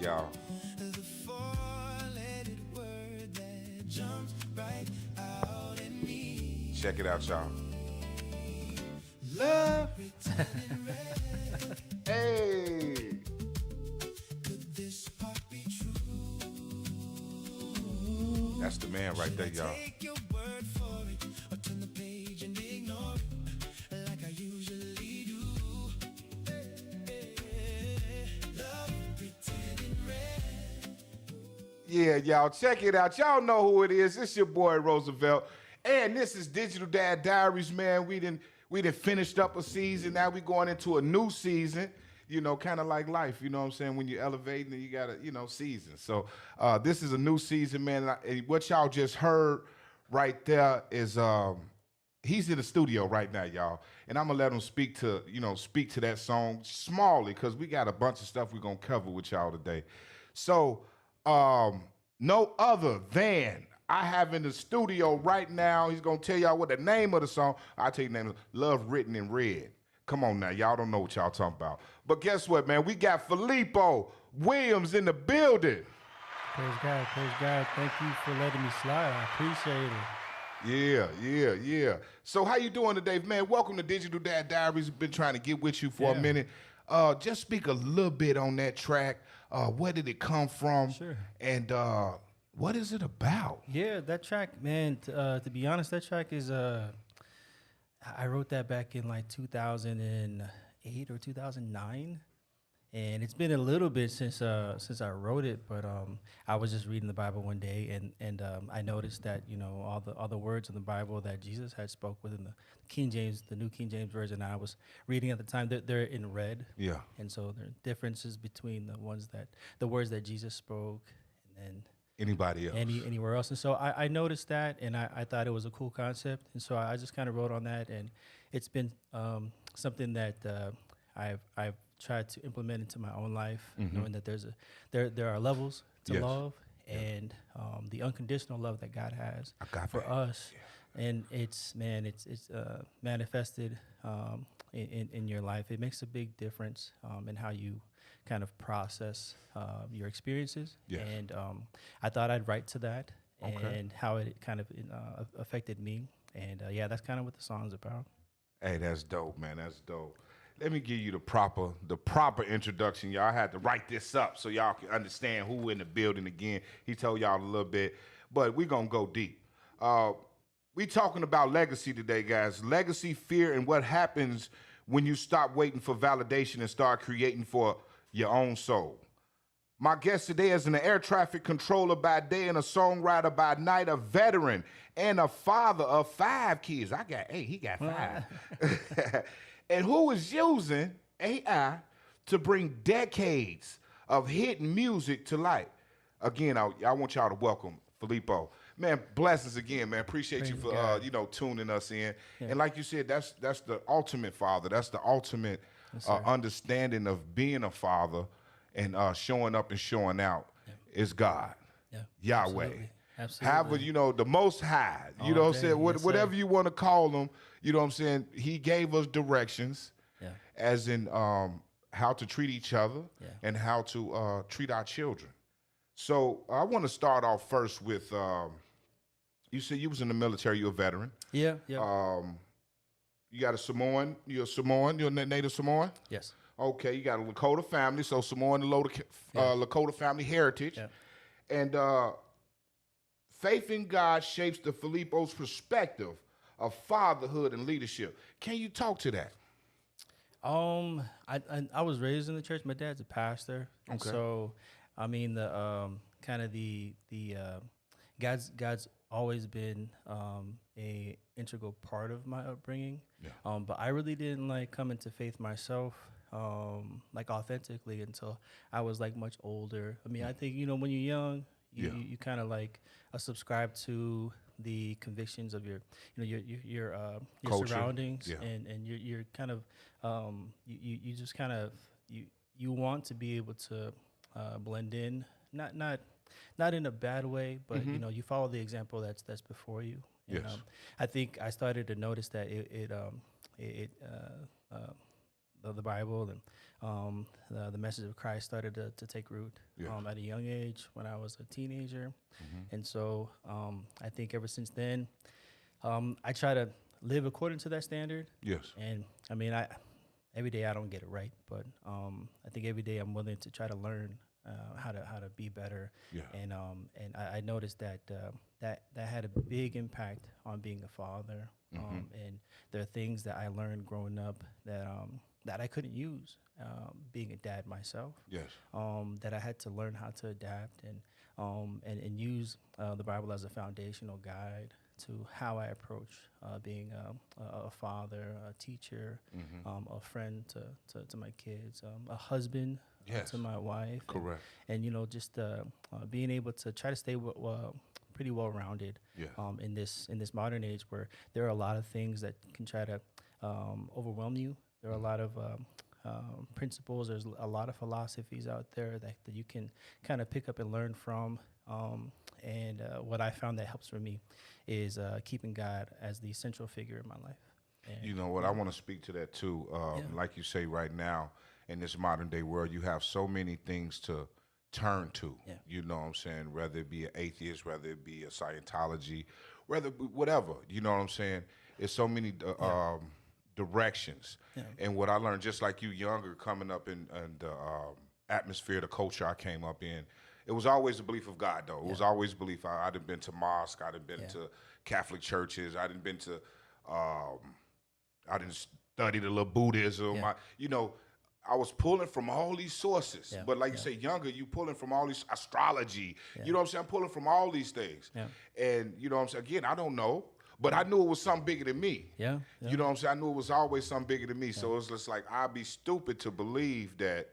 y'all. The four-letter word that jumps right out at me. Check it out, y'all. Love. Hey. Could this part be true? That's the man right there, y'all. Take your word for it, or turn the page and ignore it, like I usually do. Love pretending red. Yeah, y'all, check it out. Y'all know who it is. It's your boy Roosevelt, and this is Digital Dad Diaries, man. We done finished up a season. Now we going into a new season. You know, kind of like life. You know what I'm saying? When you're elevating, you gotta, season. So this is a new season, man. And what y'all just heard right there is he's in the studio right now, y'all. And I'm gonna let him speak to that song smallly, because we got a bunch of stuff we're gonna cover with y'all today. So no other than I have in the studio right now. He's gonna tell y'all what the name of the song. I'll tell you the name of Love Written in Red. Come on now, y'all don't know what y'all talking about. But guess what, man? We got Filipo Williams in the building. Praise God, praise God. Thank you for letting me slide. I appreciate it. Yeah. So how you doing today, man? Welcome to Digital Dad Diaries. Been trying to get with you for a minute. Just speak a little bit on that track. Where did it come from? Sure. And what is it about? Yeah, that track, man, to be honest, that track is, I wrote that back in like 2008 or 2009. And it's been a little bit since I wrote it, but I was just reading the Bible one day, and I noticed that all the words in the Bible that Jesus had spoke within the King James, the New King James Version I was reading at the time, they're in red. Yeah. And so there are differences between the words that Jesus spoke, and then Anybody else? Anywhere else. And so I noticed that, and I thought it was a cool concept, and so I just kind of wrote on that, and it's been something that I've tried to implement into my own life, knowing that there are levels to love, and the unconditional love that God has for us, and it's manifested in your life. It makes a big difference in how you kind of process your experiences, and I thought I'd write to that and how it kind of affected me, and that's kind of what the song's about. Hey, that's dope, man. That's dope. Let me give you the proper introduction, y'all. I had to write this up so y'all can understand who in the building again. He told y'all a little bit, but we're gonna go deep. We talking about legacy today, guys. Legacy, fear, and what happens when you stop waiting for validation and start creating for your own soul. My guest today is an air traffic controller by day and a songwriter by night, a veteran and a father of 5 kids. He got 5. And who is using AI to bring decades of hit music to light. Again, I want y'all to welcome Filipo. Man, blessings again, man. Appreciate you for tuning us in. Yeah. And like you said, that's the ultimate father. That's the ultimate understanding of being a father, and showing up and showing out is God. Yeah. Yahweh. Absolutely. However, the Most High, you know what I'm saying? Whatever you want to call him, you know what I'm saying? He gave us directions, as in how to treat each other and how to treat our children. So I want to start off first with, you said you was in the military, you're a veteran. Yeah. You got a Samoan, you're a native Samoan? Yes. Okay, you got a Lakota family, so Samoan and Lakota family heritage. Yeah. And faith in God shapes the Filipo's perspective of fatherhood and leadership. Can you talk to that? I was raised in the church. My dad's a pastor, and so I mean God's always been a integral part of my upbringing. Yeah. But I really didn't come into faith myself authentically until I was much older. I mean, I think when you're young, you kind of subscribe to the convictions of your surroundings, and you're kind of you just kind of you want to be able to blend in, not in a bad way, but you follow the example that's before you. And, I think I started to notice that it the Bible, and the message of Christ started to take root Yes. at a young age when I was a teenager. Mm-hmm. And so I think ever since then, I try to live according to that standard. Yes. And I mean, every day I don't get it right, but I think every day I'm willing to try to learn how to be better. Yeah. And I noticed that that had a big impact on being a father. And there are things that I learned growing up that I couldn't use being a dad myself. Yes. That I had to learn how to adapt and use the Bible as a foundational guide to how I approach being a father, a teacher, a friend to my kids, a husband Yes. to my wife. Correct. And just being able to try to stay pretty well-rounded Yeah. in this modern age where there are a lot of things that can try to overwhelm you. There are a lot of principles. There's a lot of philosophies out there that you can kind of pick up and learn from. And what I found that helps for me is keeping God as the central figure in my life. And You know what? I want to speak to that too. Like you say, right now in this modern day world, you have so many things to turn to. Yeah. You know what I'm saying? Whether it be an atheist, whether it be a Scientology, whether whatever. You know what I'm saying? It's so many directions. Yeah. And what I learned, just like you, younger, coming up in the atmosphere, the culture I came up in, it was always the belief of God, though. It was always belief. I'd have been to mosque. I'd have been to Catholic churches. I'd have been to, I didn't study the little Buddhism. Yeah. I was pulling from all these sources. Yeah. But like you say, younger, you pulling from all these astrology. Yeah. You know what I'm saying? I'm pulling from all these things. Yeah. And you know what I'm saying? Again, I don't know, but I knew it was something bigger than me. Yeah. You know what I'm saying? I knew it was always something bigger than me. So it's just like, I'd be stupid to believe that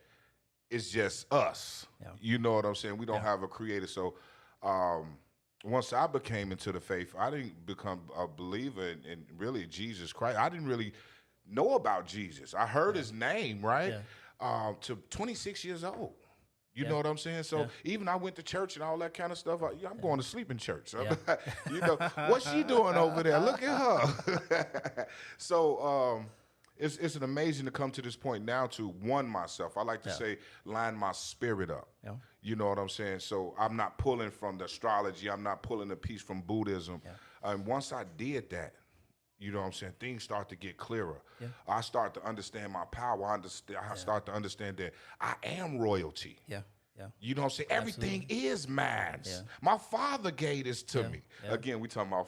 it's just us. Yeah. You know what I'm saying? We don't have a creator. So once I became into the faith, I didn't become a believer in really Jesus Christ. I didn't really know about Jesus. I heard his name, right? To 26 years old. You know what I'm saying? So even I went to church and all that kind of stuff. I'm going to sleep in church. What's she doing over there? Look at her. So it's an amazing to come to this point now to one myself. I like to say line my spirit up. Yeah. You know what I'm saying? So I'm not pulling from the astrology. I'm not pulling a piece from Buddhism. And once I did that, you know what I'm saying, things start to get clearer. Yeah. I start to understand my power. I start to understand that I am royalty. Yeah. Yeah. You know what I'm saying? Everything is mine. Yeah. My father gave this to me. Yeah. Again, we talking about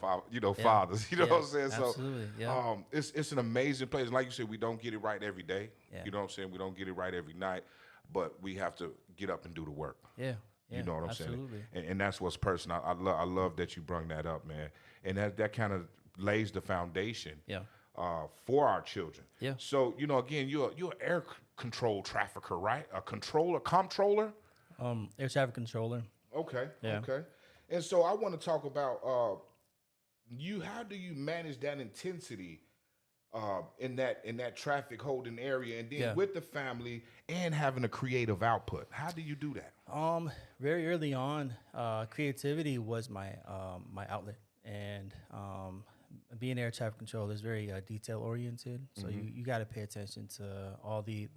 fathers. You know what I'm saying? Absolutely. So it's an amazing place. Like you said, we don't get it right every day. Yeah. You know what I'm saying? We don't get it right every night, but we have to get up and do the work. Yeah. You know what I'm absolutely. saying? And that's what's personal. I love that you brung that up, man. And that kind of lays the foundation for our children. Yeah. So, again, you're an air control trafficker, right? A comptroller? Air traffic controller. Okay. Yeah. Okay. And so I want to talk about how do you manage that intensity in that traffic holding area, and then with the family and having a creative output? How do you do that? Very early on, creativity was my outlet, and being air traffic control is very detail oriented. So you got to pay attention to all the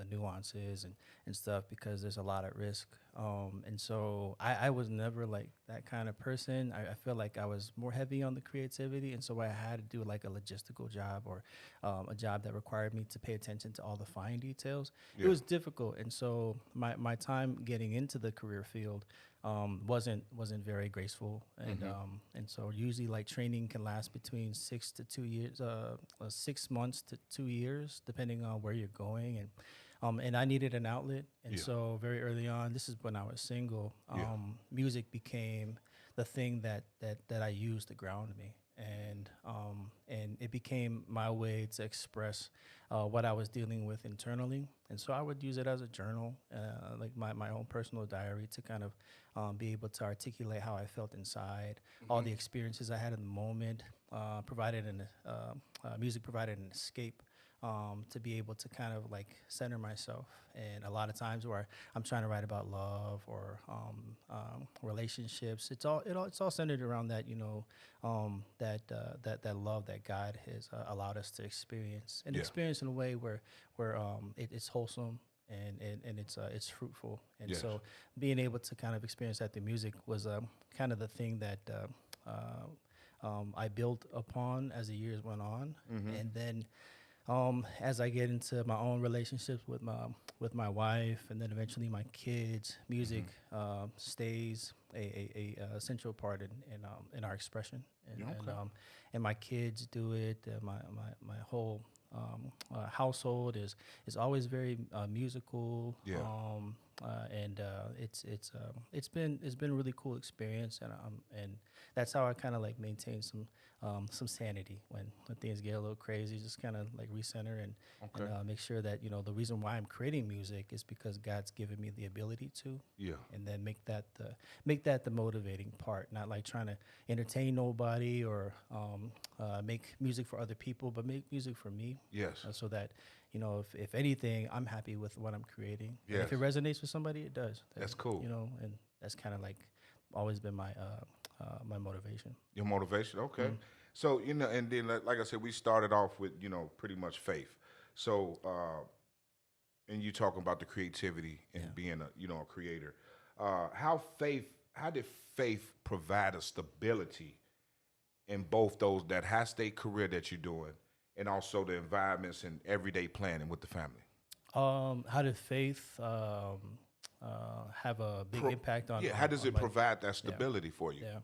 nuances and stuff, because there's a lot at risk. And so I was never like that kind of person. I feel like I was more heavy on the creativity, and so I had to do like a logistical job or a job that required me to pay attention to all the fine details. It was difficult, and so my time getting into the career field wasn't very graceful, and so usually like training can last between 6 to 2 years, 6 months to 2 years, depending on where you're going, and I needed an outlet, and so very early on, this is when I was single, music became the thing that I used to ground me. And it became my way to express what I was dealing with internally. And so I would use it as a journal, like my own personal diary, to kind of be able to articulate how I felt inside, all the experiences I had in the moment. Music provided an escape to be able to kind of like center myself. And a lot of times where I'm trying to write about love or relationships, it's all centered around that, that love that God has allowed us to experience and experience in a way where it's wholesome and it's fruitful. And Yes. so being able to kind of experience that through music was kind of the thing that I built upon as the years went on. And then as I get into my own relationships with my wife and then eventually my kids, music stays a central part in our expression. And my kids do it. My whole household is always very musical. Yeah. And it's been a really cool experience, and that's how I kind of like maintain some sanity when things get a little crazy. Just kind of like recenter and make sure that the reason why I'm creating music is because God's given me the ability to. Yeah. And then make that the motivating part, not like trying to entertain nobody or make music for other people, but make music for me. Yes. So that if anything, I'm happy with what I'm creating. And Yes. if it resonates with somebody, it does. That's cool. And that's kind of like always been my my motivation. Your motivation, okay. So and then like I said, we started off with pretty much faith. So and you talking about the creativity and being a creator. How did faith provide a stability in both those that has their career that you're doing, and also the environments and everyday planning with the family? How did faith have a big impact on? How does it my, provide that stability for you? Yeah.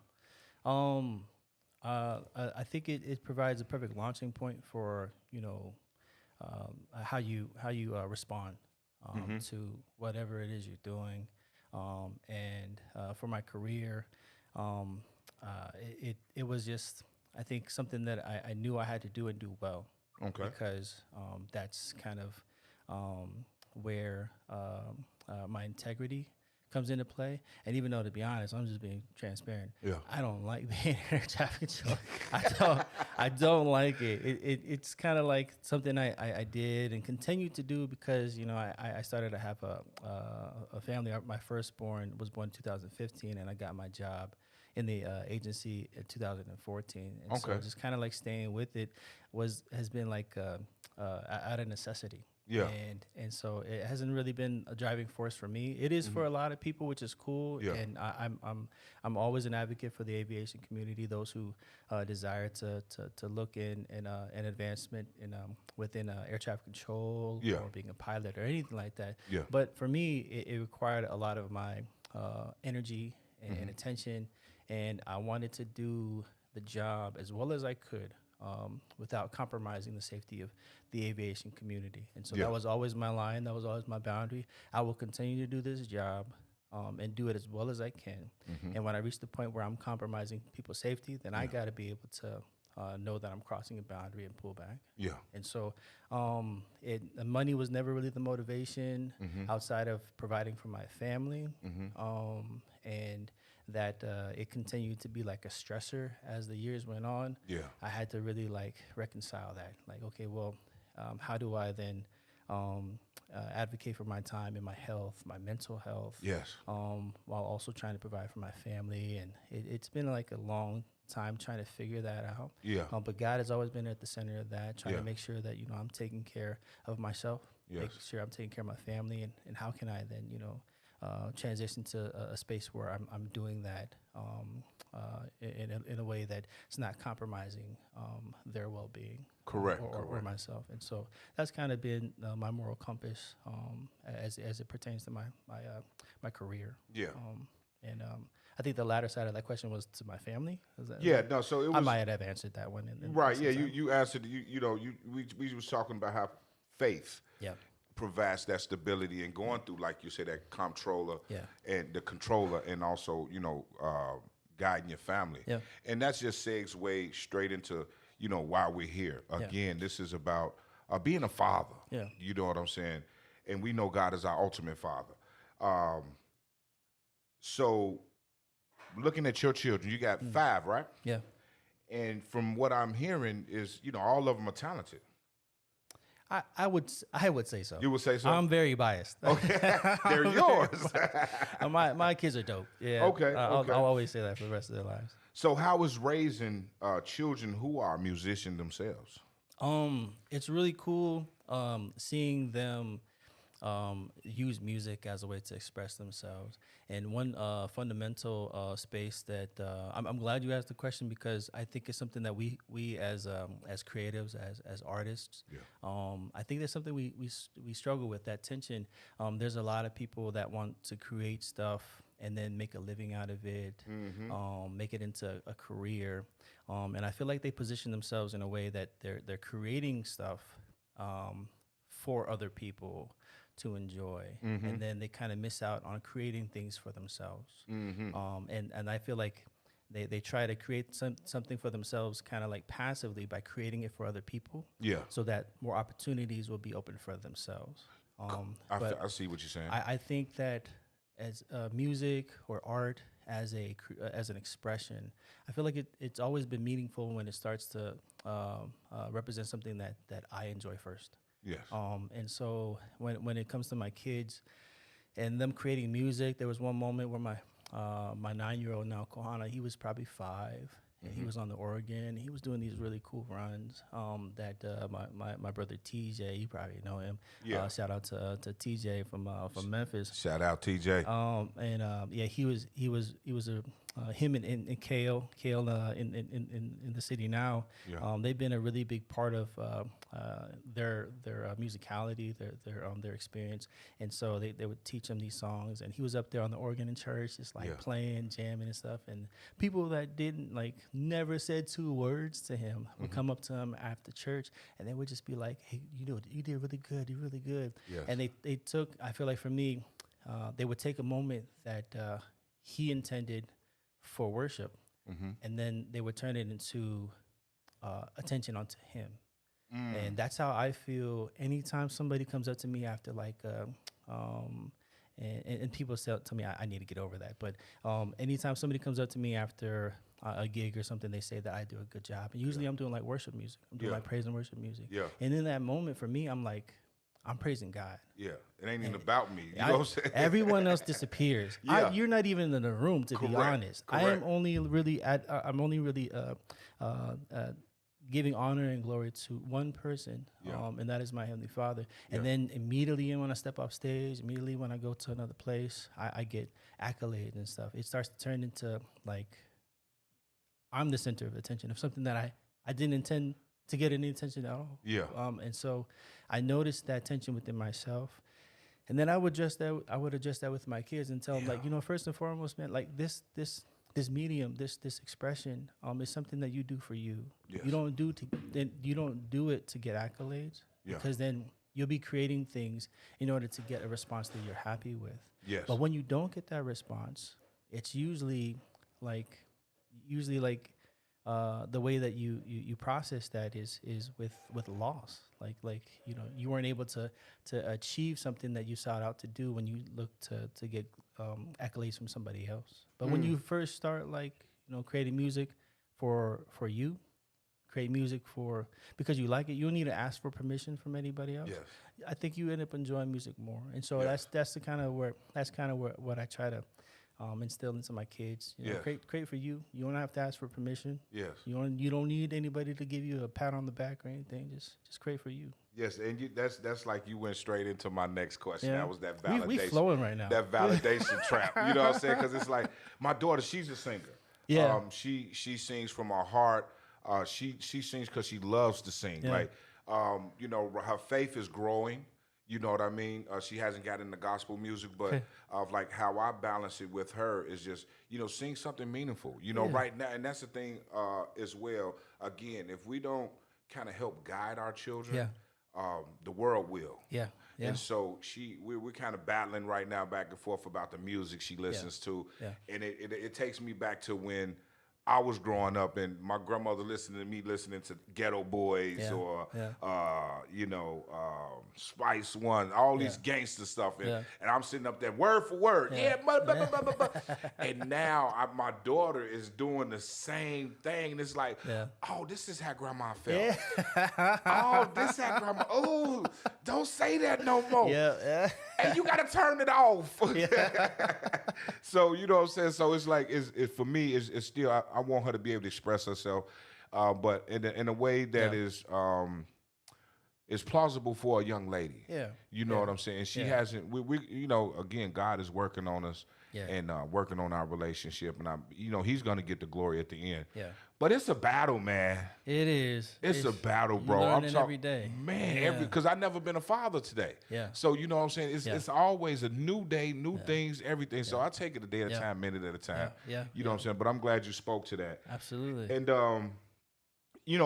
I think it provides a perfect launching point for how you respond to whatever it is you're doing, and for my career, it was just, I think, something that I knew I had to do and do well. Okay. Because that's kind of where my integrity comes into play. And even though, to be honest, I'm just being transparent. Yeah. I don't like being in air traffic control. I don't like it. It's kind of like something I did and continue to do because I started to have a family. My firstborn was born in 2015, and I got my job in the agency in 2014. And so just kind of like staying with it has been like out of necessity. Yeah. And so it hasn't really been a driving force for me. It is for a lot of people, which is cool. Yeah. And I'm always an advocate for the aviation community, those who desire to look in an advancement in within air traffic control or being a pilot or anything like that. Yeah. But for me, it required a lot of my energy and attention, and I wanted to do the job as well as I could. Without compromising the safety of the aviation community. And so that was always my line. That was always my boundary. I will continue to do this job and do it as well as I can. And when I reach the point where I'm compromising people's safety, then I got to be able to know that I'm crossing a boundary and pull back. Yeah. And so the money was never really the motivation outside of providing for my family. And that it continued to be like a stressor as the years went on. Yeah. I had to really like reconcile that. Like, okay, well, how do I then advocate for my time and my health, my mental health? Yes. While also trying to provide for my family. And it's been like a long time trying to figure that out. Yeah. But God has always been at the center of that, trying to make sure that, I'm taking care of myself, making sure I'm taking care of my family, and how can I then, transition to a space where I'm doing that in a way that it's not compromising their well-being. Correct. Or myself. And so that's kind of been my moral compass as it pertains to my career. Yeah. And I think the latter side of that question was to my family. So it was, I might have answered that one. Right. Yeah. You answered. We was talking about how faith. Yeah. Provides that stability and going through, like you said, that comptroller and the controller, and also guiding your family. Yeah. And that's just segue straight into why we're here. Again, this is about being a father. Yeah. You know what I'm saying? And we know God is our ultimate father. So looking at your children, you got 5, right? Yeah. And from what I'm hearing is, all of them are talented. I would say so. You would say so? I'm very biased. Okay, they're yours. My kids are dope. Yeah. Okay, okay. I'll always say that for the rest of their lives. So how is raising children who are musicians themselves? It's really cool seeing them use music as a way to express themselves. And one fundamental space that I'm glad you asked the question, because I think it's something that we as creatives, as artists, I think that's something we struggle with, that tension. There's a lot of people that want to create stuff and then make a living out of it, make it into a career. And I feel like they position themselves in a way that they're creating stuff for other people to enjoy, and then they kind of miss out on creating things for themselves. And I feel like they try to create something for themselves kind of like passively by creating it for other people, so that more opportunities will be open for themselves. I see what you're saying. I think that as music or art as an expression, I feel like it's always been meaningful when it starts to represent something that I enjoy first. Yes. And so when it comes to my kids and them creating music, there was one moment where my 9-year-old now, Kohana, he was probably 5, and he was on the organ. He was doing these really cool runs that my brother TJ, you probably know him. Yeah. Shout out to TJ from Memphis. Shout out TJ. He was him and Kale in the city now. Yeah. They've been a really big part of their musicality, their experience, and so they would teach him these songs, and he was up there on the organ in church, just like playing, jamming and stuff. And people that didn't never said 2 words to him would come up to him after church, and they would just be like, "Hey, you did really good. You're really good." Yes. And they took, I feel like for me, they would take a moment that he intended for worship, and then they would turn it into attention onto him. And that's how I feel anytime somebody comes up to me after and people tell me I need to get over that, but anytime somebody comes up to me after a gig or something, they say that I do a good job. And usually I'm doing like worship music. I'm doing like praise and worship music. Yeah. And in that moment for me, I'm like, I'm praising God. Yeah, it ain't even about me. You know what I'm saying? Everyone else disappears. Yeah. You're not even in the room, to be honest. Correct. I am only really giving honor and glory to one person, and that is my Heavenly Father. And then immediately when I step off stage, immediately when I go to another place, I get accolades and stuff. It starts to turn into like I'm the center of attention of something that I didn't intend to get any attention at all. Yeah. And so I noticed that tension within myself, and then I would adjust that with my kids and tell them first and foremost, man, like this medium, this expression, is something that you do for you. Yes. You don't do it to get accolades, because then you'll be creating things in order to get a response that you're happy with. Yes. But when you don't get that response, it's usually like the way that you process that is with loss. Like you weren't able to achieve something that you sought out to do when you look to get accolades from somebody else. But when you first start creating music for you, create music because you like it, you don't need to ask for permission from anybody else. Yes. I think you end up enjoying music more. And so that's kind of what I try to instill into my kids. Create for you. You don't have to ask for permission. Yes. You don't need anybody to give you a pat on the back or anything. Just create for you. Yes, and that's like you went straight into my next question. Yeah. That was that validation. We flowing right now. That validation trap. You know what I'm saying? Because it's like my daughter, she's a singer. Yeah. She sings from her heart. She sings because she loves to sing. Yeah. Her faith is growing. You know what I mean? She hasn't gotten into gospel music, but of like how I balance it with her is just, sing something meaningful, right now. And that's the thing as well. Again, if we don't kind of help guide our children, the world will. Yeah. Yeah. And so we're kind of battling right now back and forth about the music she listens to. Yeah. And it takes me back to when I was growing up and my grandmother listening to Ghetto Boys Yeah, or yeah. Spice One, all these Yeah. gangster stuff, and, Yeah. and I'm sitting up there word for word, Yeah. and now my daughter is doing the same thing, and it's like, Yeah. oh, this is how grandma felt. Yeah. Oh, this how grandma. Oh, don't say that no more. Yeah. And you gotta turn it off. So you know what I'm saying. So it's like it's for me. It's still I want her to be able to express herself, but in a way that is plausible for a young lady. Yeah. You know what I'm saying. She Yeah. hasn't. We again, God is working on us Yeah. and working on our relationship, and He's gonna get the glory at the end. Yeah. But it's a battle, man. It is. It's a battle, you bro. learning every day. Man, Yeah. because I never been a father today. Yeah. So you know what I'm saying? It's always a new day, new things, everything. So I take it a day at a Yeah. time, minute at a time. Yeah. You know what I'm saying? But I'm glad you spoke to that. Absolutely. And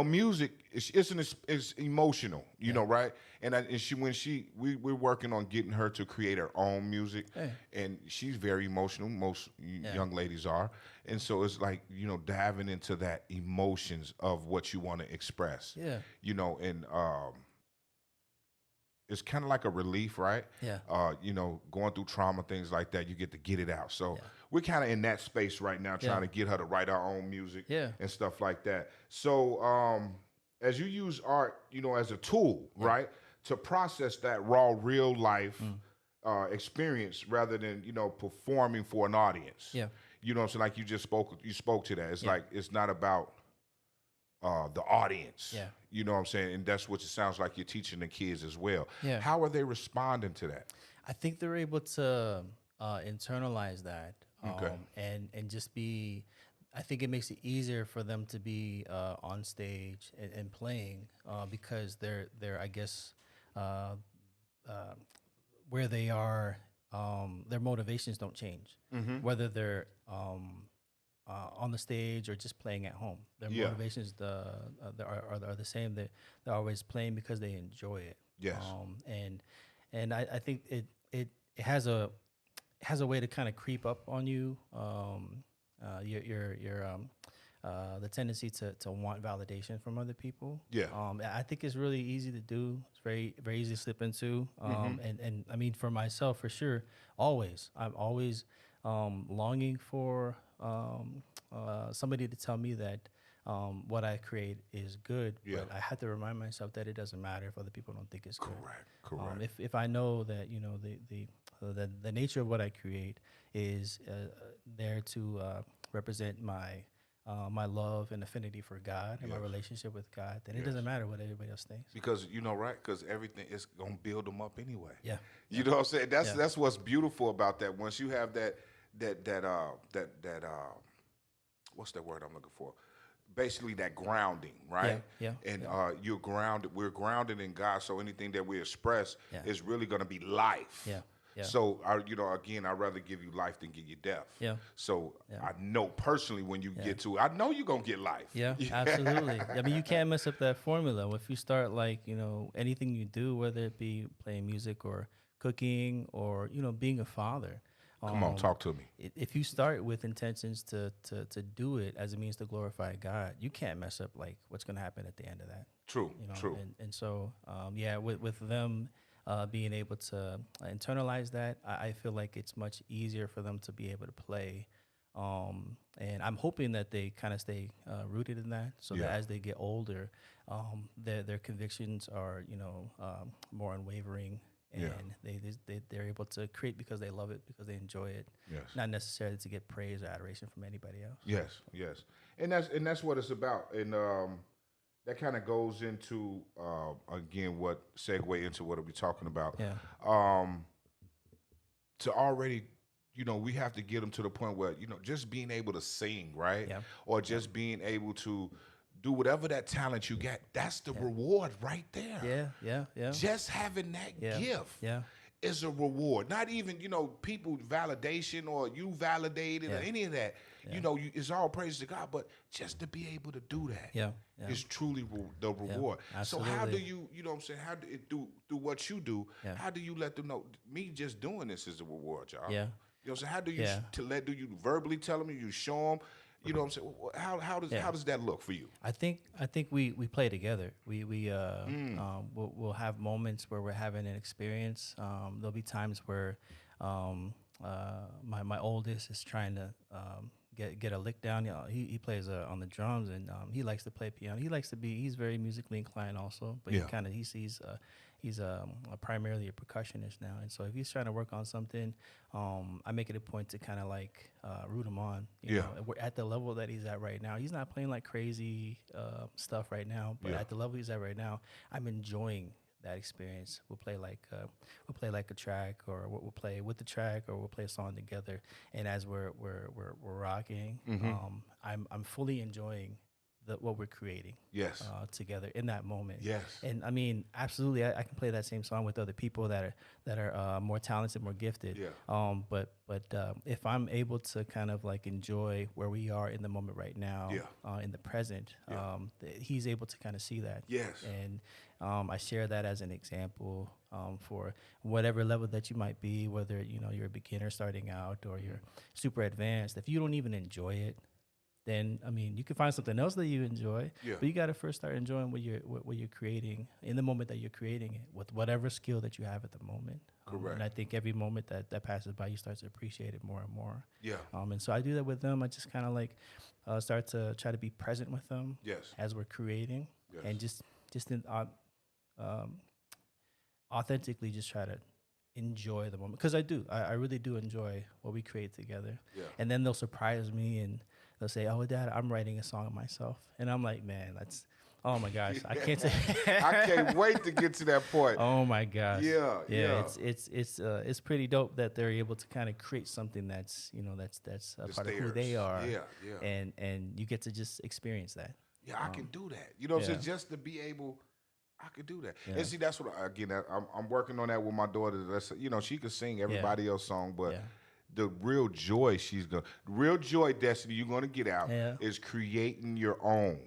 music it's emotional, you know, right? And we're working on getting her to create her own music, and she's very emotional. Most young ladies are, and so it's like diving into that emotions of what you want to express. Yeah. And it's kind of like a relief, right? Yeah. Going through trauma, things like that, you get to get it out. So we're kind of in that space right now, trying to get her to write her own music and stuff like that. So as you use art, as a tool, right, to process that raw, real life experience rather than, performing for an audience. Yeah. You know what I'm saying? Like you spoke to that. It's like, it's not about the audience. Yeah. You know what I'm saying? And that's what it sounds like you're teaching the kids as well. Yeah. How are they responding to that? I think they're able to internalize that, Okay. and just be. I think it makes it easier for them to be on stage and playing because they're I guess where they are, their motivations don't change. Mm-hmm. Whether they're on the stage or just playing at home, their motivations are the same. They're always playing because they enjoy it. Yes. And I think it has a way to kind of creep up on you. The tendency to want validation from other people. Yeah. I think it's really easy to do. It's very very easy to slip into. And I mean, for myself, for sure, I'm always longing for somebody to tell me that what I create is good. Yeah. But I have to remind myself that it doesn't matter if other people don't think it's good. Correct. If I know that the nature of what I create is there to represent my love and affinity for God and my relationship with God, then it doesn't matter what everybody else thinks. Because right? Because everything is gonna build them up anyway. Yeah. You know what I'm saying? That's what's beautiful about that. Once you have that what's that word I'm looking for? Basically that grounding, right? Yeah. And you're grounded. We're grounded in God. So anything that we express is really gonna be life. Yeah. Yeah. So, again, I'd rather give you life than give you death. Yeah. So I know personally when you get to it, I know you're going to get life. Yeah, absolutely. I mean, you can't mess up that formula. If you start anything you do, whether it be playing music or cooking or, being a father. Come on, talk to me. If you start with intentions to do it as a means to glorify God, you can't mess up what's going to happen at the end of that. True, true. And so, with them, being able to internalize that, I feel like it's much easier for them to be able to play. And I'm hoping that they kind of stay rooted in that, so that as they get older, their convictions are more unwavering, and they're able to create because they love it, because they enjoy it, not necessarily to get praise or adoration from anybody else. Yes, and that's what it's about. And that kind of goes into again segue into what we're talking about. Yeah. To already, we have to get them to the point where just being able to sing, right? Yeah. Or just being able to do whatever that talent you got. That's the reward right there. Yeah. Just having that gift. Yeah. Is a reward. Not even, people validation or you validated or any of that. Yeah. It's all praise to God, but just to be able to do that is truly the reward. So how do you, what I'm saying, how do it do what you do, how do you let them know, me just doing this is a reward, y'all? Yeah. You know what I'm saying? How do you do you verbally tell them, you show them, You know what I'm saying? How does that look for you? I think we play together. We'll have moments where we're having an experience. There'll be times where my oldest is trying to get a lick down. You know, he plays on the drums, and he likes to play piano. He's very musically inclined also, but he's primarily a percussionist now. And so if he's trying to work on something, I make it a point to kind of like root him on. You know, we're at the level that he's at right now. He's not playing like crazy stuff right now, but at the level he's at right now, I'm enjoying that experience. We'll play like a track, or we'll play with the track, or we'll play a song together. And as we're rocking, I'm fully enjoying what we're creating. Yes. Together in that moment. Yes. And I mean, absolutely, I can play that same song with other people that are more talented, more gifted. Yeah. But if I'm able to kind of like enjoy where we are in the moment right now, in the present, he's able to kind of see that. Yes. And I share that as an example for whatever level that you might be, whether you're a beginner starting out or you're super advanced. If you don't even enjoy it, then I mean, you can find something else that you enjoy. Yeah. But you got to first start enjoying what you're creating in the moment that you're creating it, with whatever skill that you have at the moment. Correct. And I think every moment that passes by, you start to appreciate it more and more. Yeah. And so I do that with them. I just kind of like start to try to be present with them. Yes. As we're creating. Yes. And just authentically just try to enjoy the moment, because I really do enjoy what we create together. Yeah. And then they'll surprise me and they'll say, "Oh, Dad, I'm writing a song myself," and I'm like, "Man, that's oh my gosh, I can't say." I can't wait to get to that point. Oh my gosh. Yeah. It's pretty dope that they're able to kind of create something that's that's a part of who they are. Yeah. And you get to just experience that. Yeah, I can do that. You know what I'm saying? Just to be able, I could do that. Yeah. And see, that's what I'm working on that with my daughter. That's, she can sing everybody else's song, but the real joy Destiny, you're gonna get out is creating your own.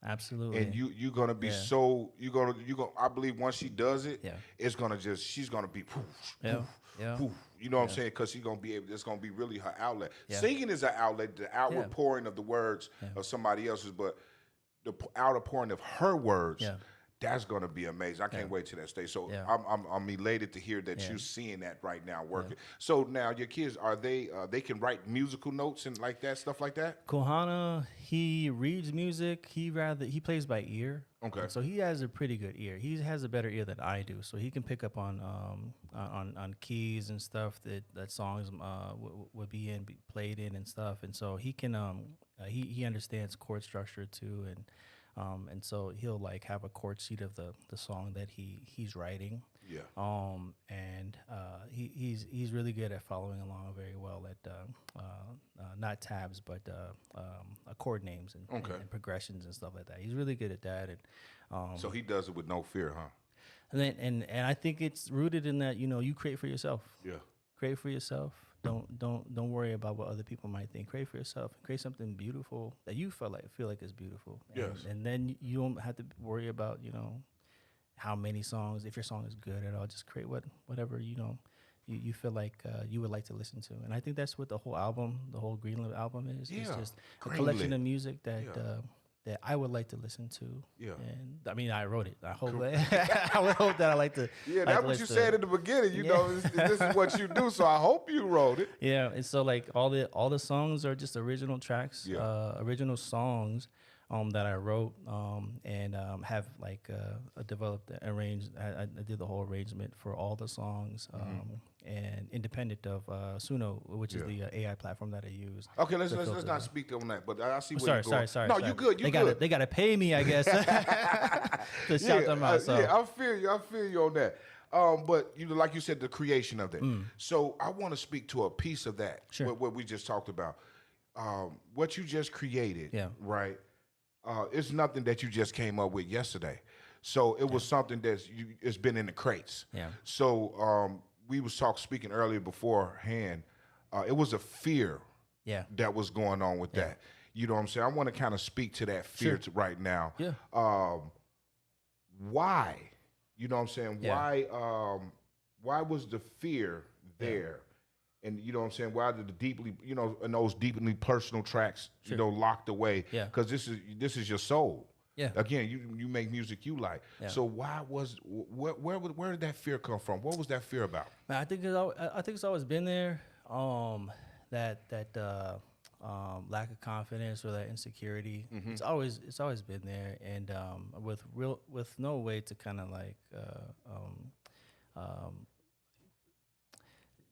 Absolutely. And you're gonna be I believe once she does it, it's gonna she's gonna be poof, poof. You know what I'm saying? Because she's gonna be able. It's gonna be really her outlet. Singing is an outlet, the outward pouring of the words of somebody else's, but the outer pouring of her words. That's gonna be amazing. I can't wait till that stage. So I'm elated to hear that you're seeing that right now working. So now your kids, are they can write musical notes and like that, stuff like that? Kohana, he reads music. He plays by ear. Okay. So he has a pretty good ear. He has a better ear than I do. So he can pick up on keys and stuff that songs would be played in and stuff. And so he can he understands chord structure too, and so he'll like have a chord sheet of the song that he's writing. Yeah. And he's really good at following along very well at not tabs but chord names and progressions and stuff like that. He's really good at that. And so he does it with no fear, huh? And I think it's rooted in that you create for yourself. Yeah. Create for yourself. Don't worry about what other people might think. Create for yourself. Create something beautiful that you feel like is beautiful. Yes. And then you don't have to worry about how many songs. If your song is good at all, just create whatever you feel like you would like to listen to. And I think that's what the whole Greenleaf album is. Yeah. It's just a collection of music that I would like to listen to. Yeah. And I mean, I wrote it. I hope I would hope that I like to. Yeah, that's what you said in the beginning. This is what you do. So I hope you wrote it. Yeah, and so like all the songs are just original tracks, original songs that I wrote and have like developed, arranged. I did the whole arrangement for all the songs. And independent of Suno, which is the AI platform that I use. Okay, let's not speak on that. But I see where you're going. Sorry. No, you good. You good. They gotta pay me, I guess, to shout them out. So. Yeah, I feel you on that. But like you said, the creation of that. So I want to speak to a piece of that. Sure. What we just talked about. What you just created. Yeah. Right. It's nothing that you just came up with yesterday. So it was something it's been in the crates. Yeah. So we was speaking earlier beforehand. It was a fear that was going on with that. You know what I'm saying? I want to kind of speak to that fear right now. Yeah. Why? You know what I'm saying? Yeah. Why was the fear there? and you know what I'm saying, why the deeply, you know, in those deeply personal tracks, you know, locked away, Yeah. because this is your soul. Yeah. Again, you make music you like. Yeah. So where did that fear come from? What was that fear about? Man, I think it's always been there. That lack of confidence or that insecurity. It's always been there, and with no way to kind of like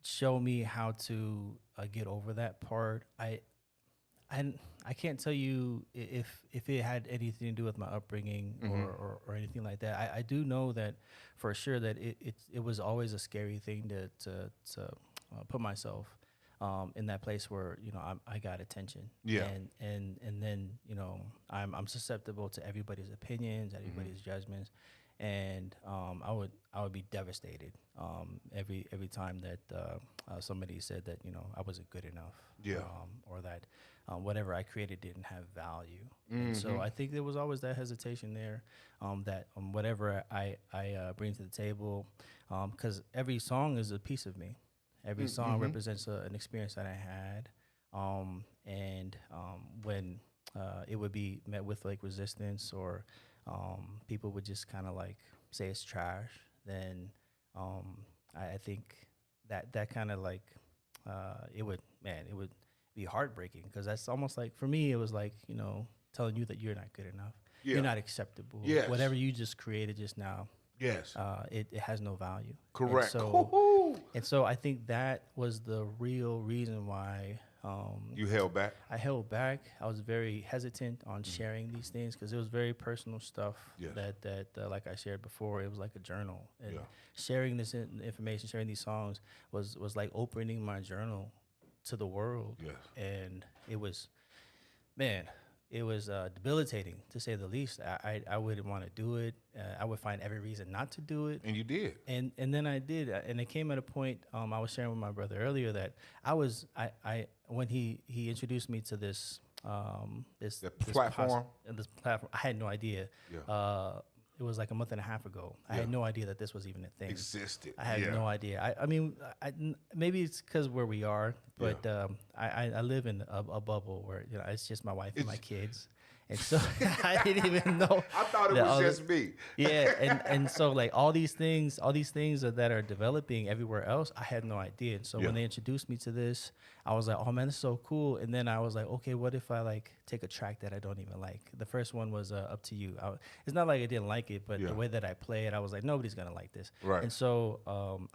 show me how to get over that part. I can't tell you if it had anything to do with my upbringing or anything like that. I do know that for sure that it was always a scary thing to put myself in that place where, you know, I got attention. Yeah. And then, you know, I'm susceptible to everybody's opinions, everybody's judgments, and I would be devastated every time that somebody said that, you know, I wasn't good enough. Yeah. Or that whatever I created didn't have value. And so I think there was always that hesitation there, that whatever I bring to the table, because every song is a piece of me. Every song represents an experience that I had, and when it would be met with like resistance, or people would just kind of like say it's trash, then I think that kind of like it would be heartbreaking, because that's almost like, for me, it was like, you know, telling you that you're not good enough, you're not acceptable. Yes. Whatever you just created just now, Yes. it has no value. Correct. And so I think that was the real reason why You held back? I held back. I was very hesitant on sharing these things, because it was very personal stuff. Yes. that like I shared before, it was like a journal. And Yeah. sharing this information, sharing these songs was like opening my journal to the world. Yes. And it was, man, it was debilitating, to say the least. I wouldn't want to do it. I would find every reason not to do it. And you did. And then I did, and it came at a point. I was sharing with my brother earlier that I when he introduced me to this this platform. this platform, I had no idea. Yeah. It was like a month and a half ago. I had no idea that this was even a thing. Existed. I had no idea. I mean, maybe it's because where we are, but I live in a bubble where, you know, it's just my wife and my kids, and so I didn't even know. I thought it was just me. Yeah, and so like all these things that are developing everywhere else, I had no idea. And so when they introduced me to this, I was like, oh man, this is so cool. And then I was like, okay, what if I like take a track that I don't even like? The first one was Up to You. It's not like I didn't like it, but the way that I play it, I was like, nobody's gonna like this. Right. And so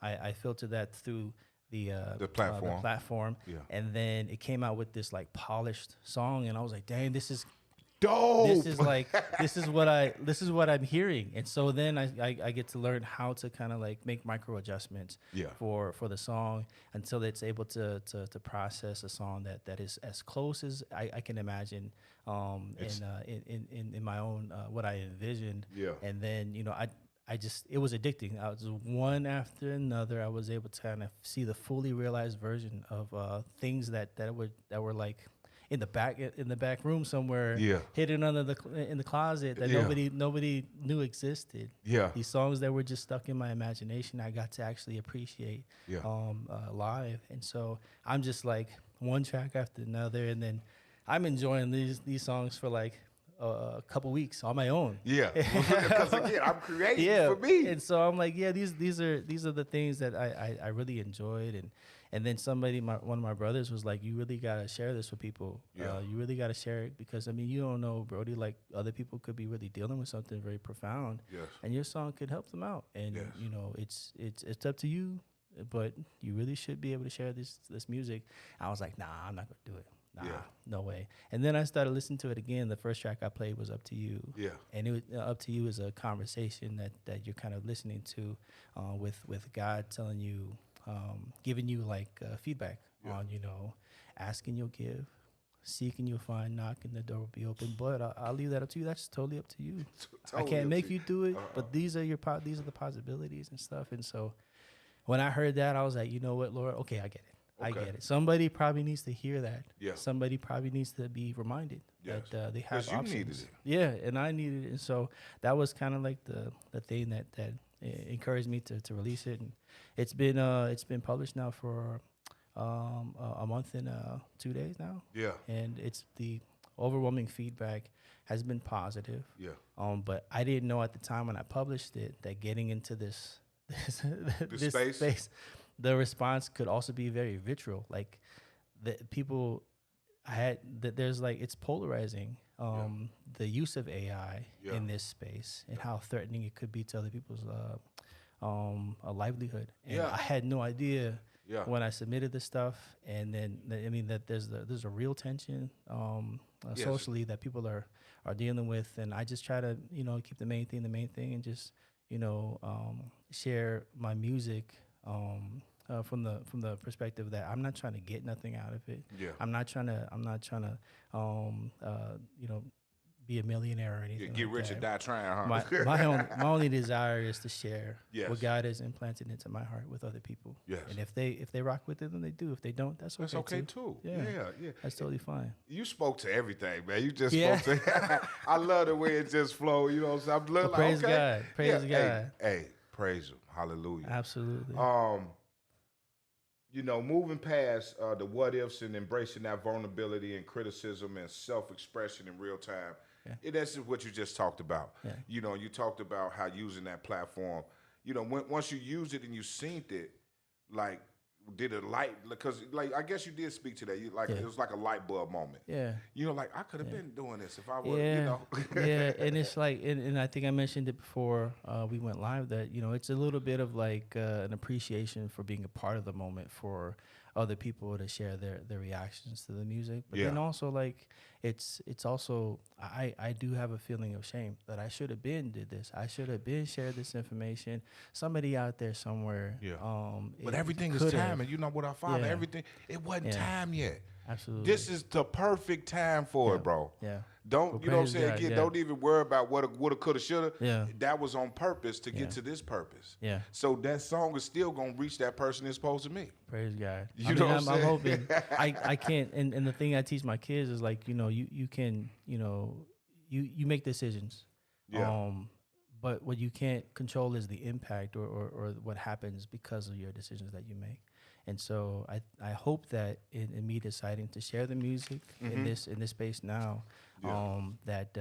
I filtered that through the platform. Yeah. And then it came out with this like polished song, and I was like, dang, this is Dope. this is like this is what I'm hearing. And so then I get to learn how to kind of like make micro adjustments for the song, until it's able to process a song that is as close as I can imagine in my own what I envisioned. And then, you know, I just, it was addicting. I was one after another. I was able to kind of see the fully realized version of things that were like in the back room somewhere, hidden in the closet, that nobody knew existed. These songs that were just stuck in my imagination, I got to actually appreciate live. And so I'm just like one track after another, and then I'm enjoying these songs for like a couple weeks on my own. Because again, I'm creating for me. And so I'm like, these are the things that I really enjoyed. And then one of my brothers was like, you really gotta share this with people. You really gotta share it, because I mean, you don't know, Brody, like other people could be really dealing with something very profound. And your song could help them out. And you know, it's up to you, but you really should be able to share this music. I was like, nah, I'm not gonna do it. Nah, no way. And then I started listening to it again. The first track I played was Up to You. And it was, Up to You is a conversation that you're kind of listening to with God telling you, giving you like feedback on, you know, asking you'll give, seeking you'll find, knocking the door will be open. But I'll leave that up to you. That's totally up to you. I can't make you do it, but these are the possibilities and stuff. And so when I heard that, I was like, you know what, Lord? Okay, I get it. I get it. Somebody probably needs to hear that. Somebody probably needs to be reminded that they have options. You needed it. Yeah, and I needed it. And so that was kind of like the thing that encouraged me to release it. And it's been published now for a month and 2 days now. Yeah. And it's the overwhelming feedback has been positive. Yeah. But I didn't know at the time when I published it that getting into this this space? the response could also be very vitriol. Like the people I had that there's like it's polarizing. The use of AI in this space and how threatening it could be to other people's a livelihood. And I had no idea when I submitted the stuff. And then I mean that there's a real tension socially that people are dealing with. And I just try to keep the main thing and just share my music. From the perspective that I'm not trying to get nothing out of it. Yeah. I'm not trying to be a millionaire or anything. Get like rich that. or die trying, huh? My only desire is to share what God has implanted into my heart with other people. Yes. And if they rock with it, then they do. If they don't, that's okay too. Yeah. Yeah. That's totally fine. You spoke to everything, man. You just spoke to. I love the way it just flowed. You know what I'm saying? Well, praise God. Praise God. Hey, praise Him. Hallelujah. Absolutely. Moving past the what ifs and embracing that vulnerability and criticism and self-expression in real time. Yeah. That's what you just talked about. Yeah. You talked about how using that platform, once you used it and you synced it, like, did a light, because like I guess you did speak to that. It was like a light bulb moment. Yeah. Like I could have been doing this if I would, Yeah, and it's like, and I think I mentioned it before we went live that it's a little bit of like an appreciation for being a part of the moment for other people to share their reactions to the music, but then also like it's also I do have a feeling of shame that I should have been did this. I should have been shared this information. Somebody out there somewhere. Yeah. But everything is time, and with our Father, everything it wasn't time yet. Absolutely. This is the perfect time for it, bro. Yeah. Don't you know what I'm saying? Again, don't even worry about what woulda, coulda, shoulda. Yeah. That was on purpose to get to this purpose. Yeah. So that song is still gonna reach that person it's supposed to meet. Praise God. I'm hoping I can't and the thing I teach my kids is like, you can, you make decisions. Yeah. But what you can't control is the impact or what happens because of your decisions that you make. And so I hope that in me deciding to share the music in this space now, that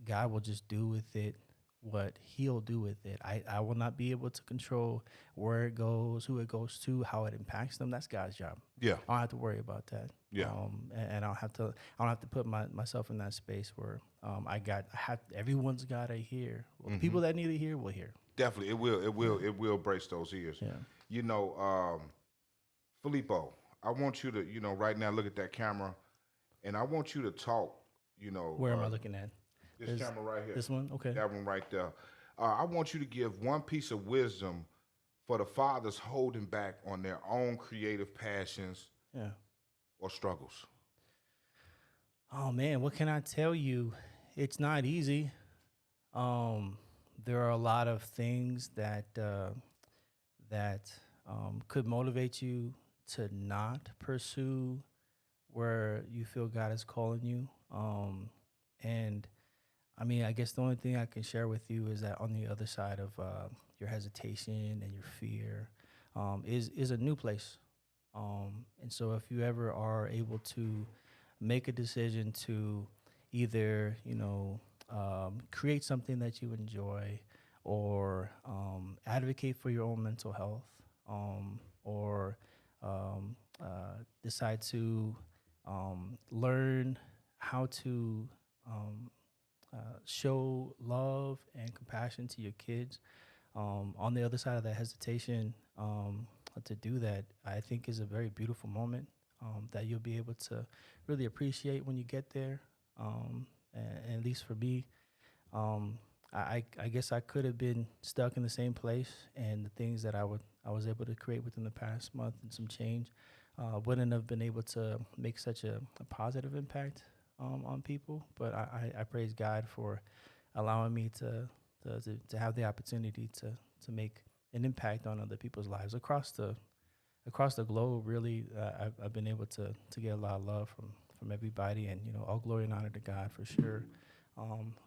God will just do with it what He'll do with it. I will not be able to control where it goes, who it goes to, how it impacts them. That's God's job. Yeah. I don't have to worry about that. Yeah. And I don't have to put myself in that space where everyone's got to hear. Well, people that need to hear will hear. Definitely, it will brace those ears. Yeah. Filipo, I want you to, right now look at that camera, and I want you to talk, Where am I looking at? This camera right here. This one? Okay. That one right there. I want you to give one piece of wisdom for the fathers holding back on their own creative passions or struggles. Oh, man, what can I tell you? It's not easy. There are a lot of things that could motivate you to not pursue where you feel God is calling you. And I mean, I guess the only thing I can share with you is that on the other side of your hesitation and your fear is a new place. And so if you ever are able to make a decision to either, create something that you enjoy or advocate for your own mental health, or decide to learn how to show love and compassion to your kids. On the other side of that hesitation, to do that, I think is a very beautiful moment that you'll be able to really appreciate when you get there. And at least for me, I guess I could have been stuck in the same place, and the things that I was able to create within the past month and some change wouldn't have been able to make such a positive impact on people. But I praise God for allowing me to have the opportunity to make an impact on other people's lives across the globe. Really, I've been able to get a lot of love from everybody, and all glory and honor to God for sure.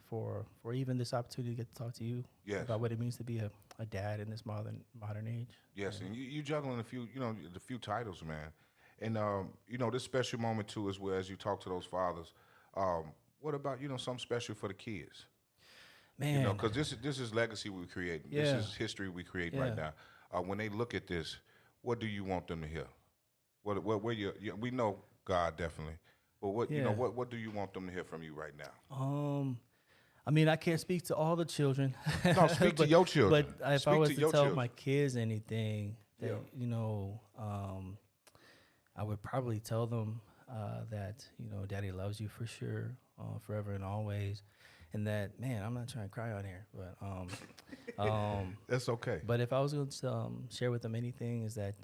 For even this opportunity to get to talk to you about what it means to be a a dad in this modern age. Yes, and you juggling a few, the few titles, man. And this special moment too, as well as you talk to those fathers. What about something special for the kids? Man, Because this is legacy we create. Yeah. This is history we create right Yeah. now. When they look at this, what do you want them to hear? Where we know God definitely, but Yeah. what do you want them to hear from you right now? I mean, I can't speak to all the children. No, speak to your children. But if I Speak was to to your tell children. my kids anything, that Yeah. I would probably tell them that Daddy loves you for sure, forever and always, and that, man, I'm not trying to cry on here, but That's okay. but if I was going to share with them anything, is that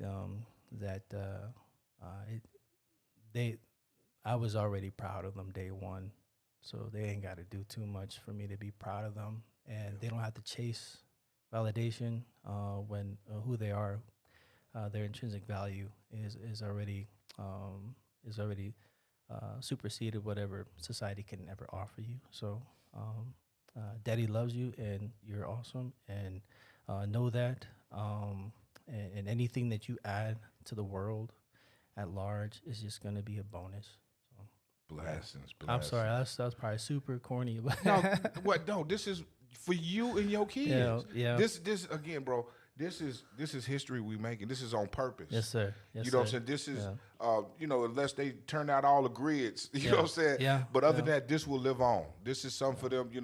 I was already proud of them day one, so they ain't got to do too much for me to be proud of them, and they don't have to chase validation when who they are. Their intrinsic value is already superseded whatever society can ever offer you. So, Daddy loves you, and you're awesome, and know that. And anything that you add to the world at large is just going to be a bonus. So, Blessings. I'm sorry, that's probably super corny, but No, this is for you and your kids. Yeah. This again, bro. This is history we making. This is on purpose. Yes, sir. Yes, You know what I'm sir. saying? This is, Yeah. Unless they turn out all the grids, you know what I'm saying? Yeah. But other Yeah. than that, this will live on. This is something for them, you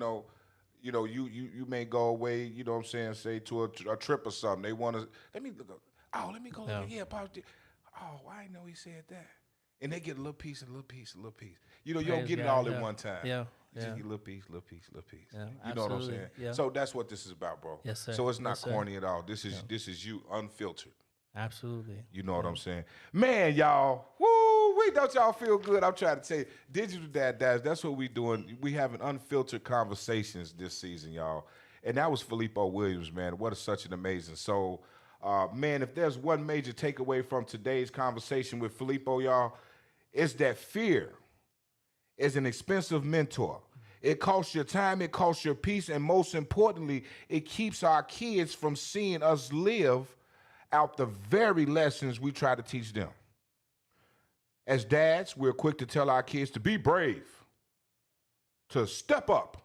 may go away, you know what I'm saying, say to a trip or something. They want to, let me go. Yeah. Yeah, Pop. Oh, I didn't know he said that. And they get a little piece, a little piece, a little piece. You don't Praise get it God, all yeah. at one time. Yeah. You just Yeah. get a little piece, little piece, little piece. Yeah, You know what I'm absolutely, saying? yeah. So that's what this is about, bro. Yes, sir. So it's not Yes, sir. corny at all. This is you unfiltered. Absolutely. You know what I'm saying? Man, y'all, woo, don't y'all feel good? I'm trying to tell you, Digital Dad Diaries, that's what we doing. We having unfiltered conversations this season, y'all. And that was Filipo Williams, man. What such an amazing soul. Man, if there's one major takeaway from today's conversation with Filipo, y'all, it's that fear is an expensive mentor. It costs your time, it costs your peace, and most importantly, it keeps our kids from seeing us live out the very lessons we try to teach them. As dads, we're quick to tell our kids to be brave, to step up,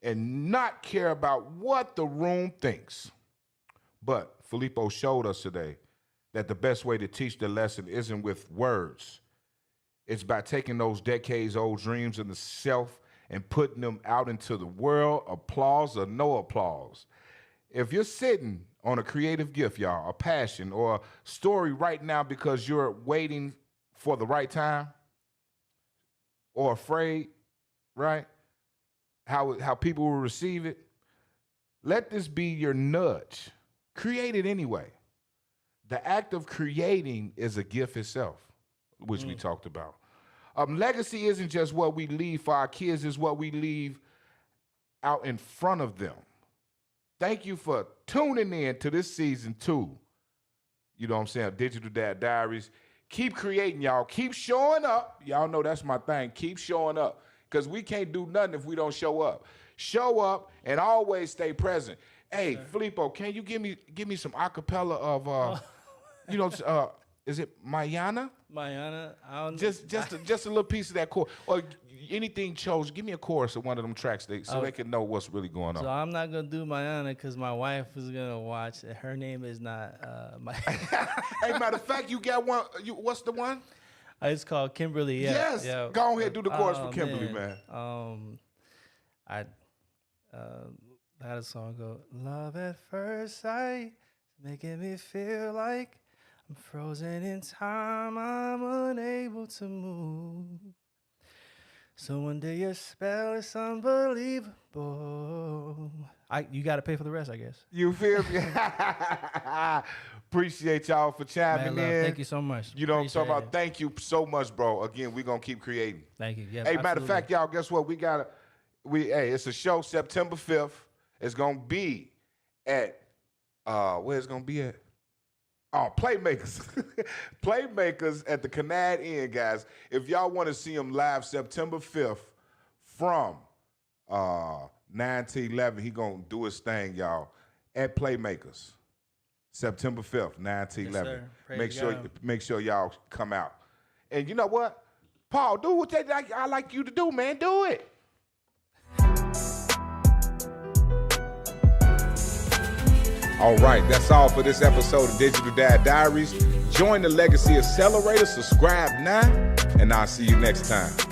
and not care about what the room thinks. But Filipo showed us today that the best way to teach the lesson isn't with words. It's by taking those decades-old dreams in the self and putting them out into the world, applause or no applause. If you're sitting on a creative gift, y'all, a passion or a story right now because you're waiting for the right time or afraid, right? How people will receive it, let this be your nudge. Create it anyway. The act of creating is a gift itself, which we talked about. Legacy isn't just what we leave for our kids, it's what we leave out in front of them. Thank you for tuning in to this season 2. You know what I'm saying? Digital Dad Diaries. Keep creating, y'all. Keep showing up. Y'all know that's my thing. Keep showing up. Because we can't do nothing if we don't show up. Show up and always stay present. Hey, Filipo, can you give me some acapella of is it Mayana? Mayana, I don't Just a little piece of that chorus. Or anything chose. Give me a chorus of one of them tracks so they can know what's really going on. So I'm not gonna do Mayana because my wife is gonna watch. Her name is not my. Hey, matter of fact, you got one. What's the one? It's called Kimberly. Yeah, Yes. Yeah. Go ahead, do the chorus for Kimberly, man. I had a song go, "Love at first sight, making me feel like I'm frozen in time. I'm unable to move. So one day your spell is unbelievable." You got to pay for the rest, I guess. You feel me? Appreciate y'all for chiming Man, love, in. thank you so much. You know what I'm talking Appreciate about? Thank you so much, bro. Again, we're going to keep creating. Thank you. Yeah. Hey, matter of fact, y'all, guess what? It's a show September 5th. It's going to be at, where it's going to be at? Oh, Playmakers. Playmakers at the Canad Inn, guys. If y'all want to see them live September 5th from 9 to 11, he going to do his thing, y'all, at Playmakers. September 5th, 9 to 11. sir. Praise Make sure y'all come out. And you know what? Paul, do what I like you to do, man. Do it. All right, that's all for this episode of Digital Dad Diaries. Join the Legacy Accelerator, subscribe now, and I'll see you next time.